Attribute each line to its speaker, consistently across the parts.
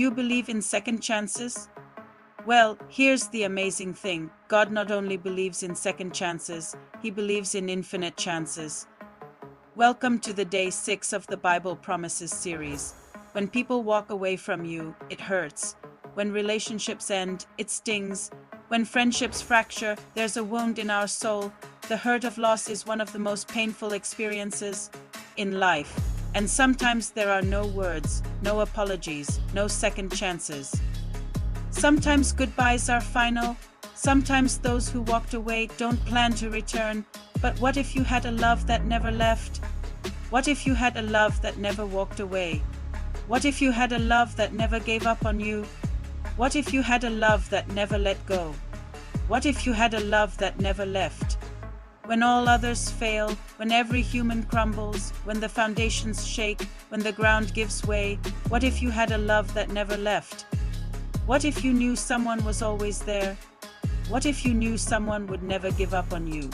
Speaker 1: you believe in second chances? Well, here's the amazing thing. God not only believes in second chances, He believes in infinite chances. Welcome to the Day 6 of the Bible Promises series. When people walk away from you, it hurts. When relationships end, it stings. When friendships fracture, there's a wound in our soul. The hurt of loss is one of the most painful experiences in life. And sometimes there are no words, no apologies, no second chances. Sometimes goodbyes are final. Sometimes those who walked away don't plan to return. But what if you had a love that never left? What if you had a love that never walked away? What if you had a love that never gave up on you? What if you had a love that never let go? What if you had a love that never left? When all others fail, when every human crumbles, when the foundations shake, when the ground gives way, what if you had a love that never left? What if you knew someone was always there? What if you knew someone would never give up on you?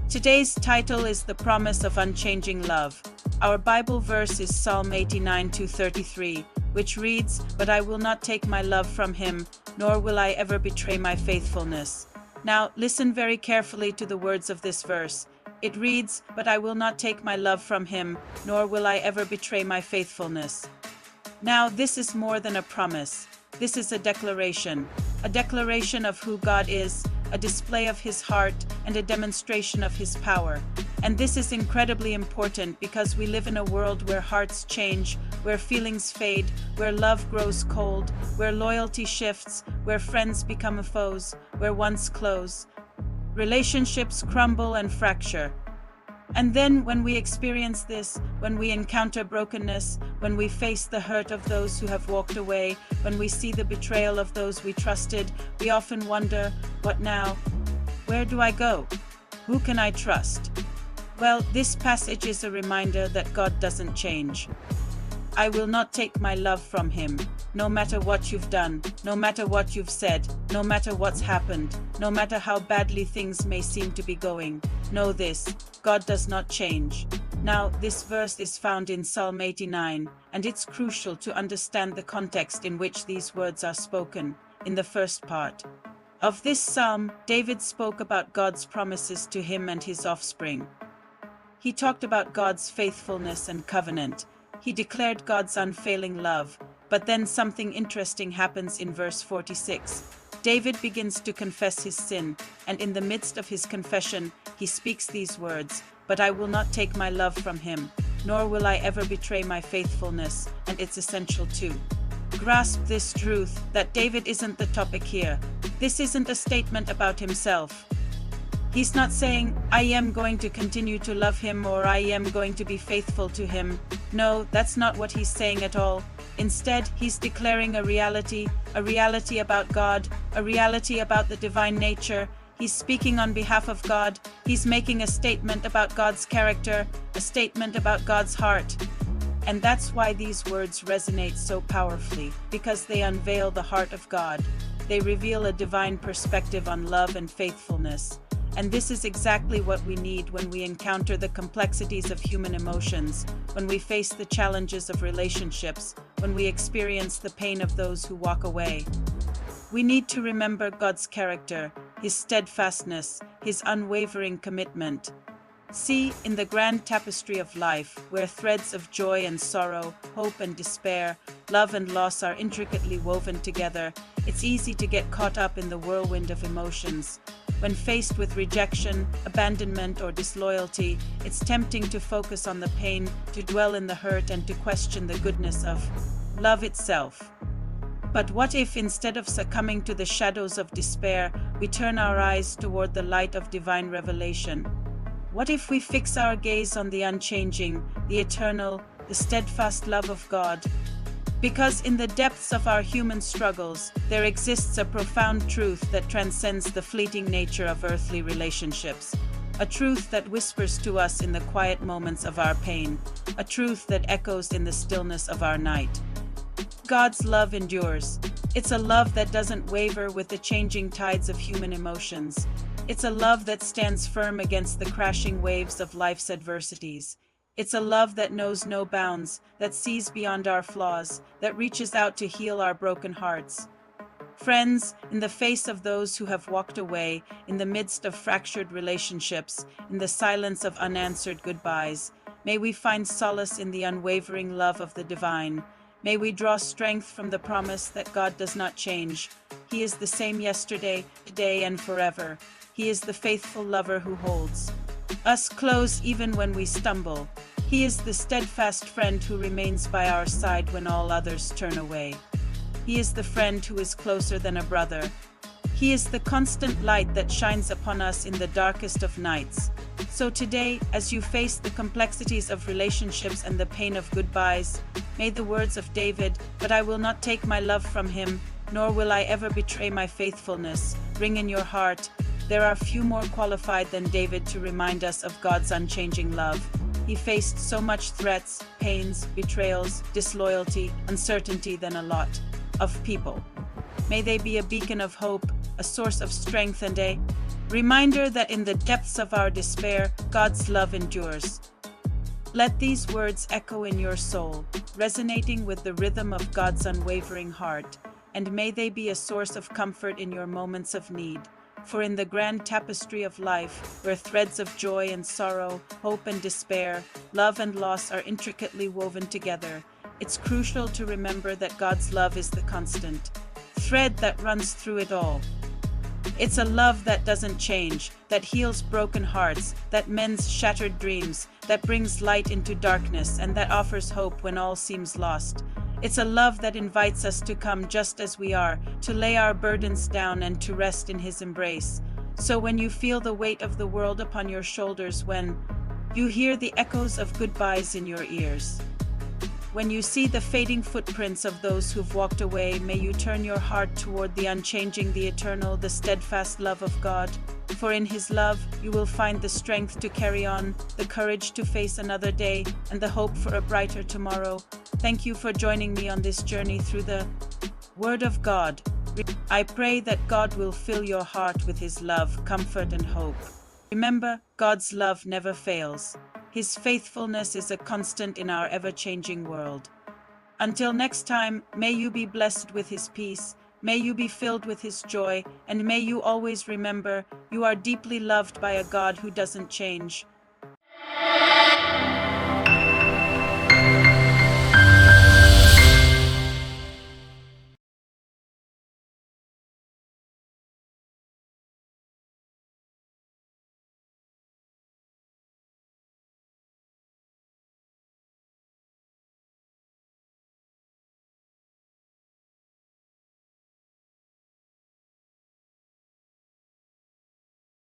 Speaker 1: Today's title is The Promise of Unchanging Love. Our Bible verse is Psalm 89:33, which reads, "But I will not take my love from him, nor will I ever betray my faithfulness." Now, listen very carefully to the words of this verse. It reads, "But I will not take my love from him, nor will I ever betray my faithfulness." Now, this is more than a promise. This is a declaration of who God is, a display of His heart, and a demonstration of His power. And this is incredibly important because we live in a world where hearts change, where feelings fade, where love grows cold, where loyalty shifts, where friends become foes, where ones close. Relationships crumble and fracture. And then when we experience this, when we encounter brokenness, when we face the hurt of those who have walked away, when we see the betrayal of those we trusted, we often wonder, what now? Where do I go? Who can I trust? Well, this passage is a reminder that God doesn't change. I will not take my love from him, no matter what you've done, no matter what you've said, no matter what's happened, no matter how badly things may seem to be going. Know this, God does not change. Now, this verse is found in Psalm 89, and it's crucial to understand the context in which these words are spoken. In the first part of this psalm, David spoke about God's promises to him and his offspring. He talked about God's faithfulness and covenant. He declared God's unfailing love, but then something interesting happens in verse 46. David begins to confess his sin, and in the midst of his confession, he speaks these words, "But I will not take my love from him, nor will I ever betray my faithfulness," and it's essential to grasp this truth that David isn't the topic here. This isn't a statement about himself. He's not saying, "I am going to continue to love him," or "I am going to be faithful to him." No, that's not what he's saying at all. Instead, he's declaring a reality about God, a reality about the divine nature. He's speaking on behalf of God. He's making a statement about God's character, a statement about God's heart. And that's why these words resonate so powerfully, because they unveil the heart of God. They reveal a divine perspective on love and faithfulness. And this is exactly what we need when we encounter the complexities of human emotions, when we face the challenges of relationships, when we experience the pain of those who walk away. We need to remember God's character, His steadfastness, His unwavering commitment. See, in the grand tapestry of life, where threads of joy and sorrow, hope and despair, love and loss are intricately woven together, it's easy to get caught up in the whirlwind of emotions. When faced with rejection, abandonment, or disloyalty, it's tempting to focus on the pain, to dwell in the hurt, and to question the goodness of love itself. But what if, instead of succumbing to the shadows of despair, we turn our eyes toward the light of divine revelation? What if we fix our gaze on the unchanging, the eternal, the steadfast love of God? Because in the depths of our human struggles, there exists a profound truth that transcends the fleeting nature of earthly relationships. A truth that whispers to us in the quiet moments of our pain. A truth that echoes in the stillness of our night. God's love endures. It's a love that doesn't waver with the changing tides of human emotions. It's a love that stands firm against the crashing waves of life's adversities. It's a love that knows no bounds, that sees beyond our flaws, that reaches out to heal our broken hearts. Friends, in the face of those who have walked away, in the midst of fractured relationships, in the silence of unanswered goodbyes, may we find solace in the unwavering love of the divine. May we draw strength from the promise that God does not change. He is the same yesterday, today, and forever. He is the faithful lover who holds us close even when we stumble. He is the steadfast friend who remains by our side when all others turn away. He is the friend who is closer than a brother. He is the constant light that shines upon us in the darkest of nights. So today, as you face the complexities of relationships and the pain of goodbyes, may the words of David, "But I will not take my love from him, nor will I ever betray my faithfulness," ring in your heart. There are few more qualified than David to remind us of God's unchanging love. He faced so much threats, pains, betrayals, disloyalty, uncertainty than a lot of people. May they be a beacon of hope, a source of strength, and a reminder that in the depths of our despair, God's love endures. Let these words echo in your soul, resonating with the rhythm of God's unwavering heart, and may they be a source of comfort in your moments of need. For in the grand tapestry of life, where threads of joy and sorrow, hope and despair, love and loss are intricately woven together, it's crucial to remember that God's love is the constant thread that runs through it all. It's a love that doesn't change, that heals broken hearts, that mends shattered dreams, that brings light into darkness, and that offers hope when all seems lost. It's a love that invites us to come just as we are, to lay our burdens down and to rest in His embrace. So when you feel the weight of the world upon your shoulders, when you hear the echoes of goodbyes in your ears, when you see the fading footprints of those who've walked away, may you turn your heart toward the unchanging, the eternal, the steadfast love of God. For in His love, you will find the strength to carry on, the courage to face another day, and the hope for a brighter tomorrow. Thank you for joining me on this journey through the Word of God. I pray that God will fill your heart with His love, comfort, and hope. Remember, God's love never fails. His faithfulness is a constant in our ever-changing world. Until next time, may you be blessed with His peace, may you be filled with His joy, and may you always remember you are deeply loved by a God who doesn't change.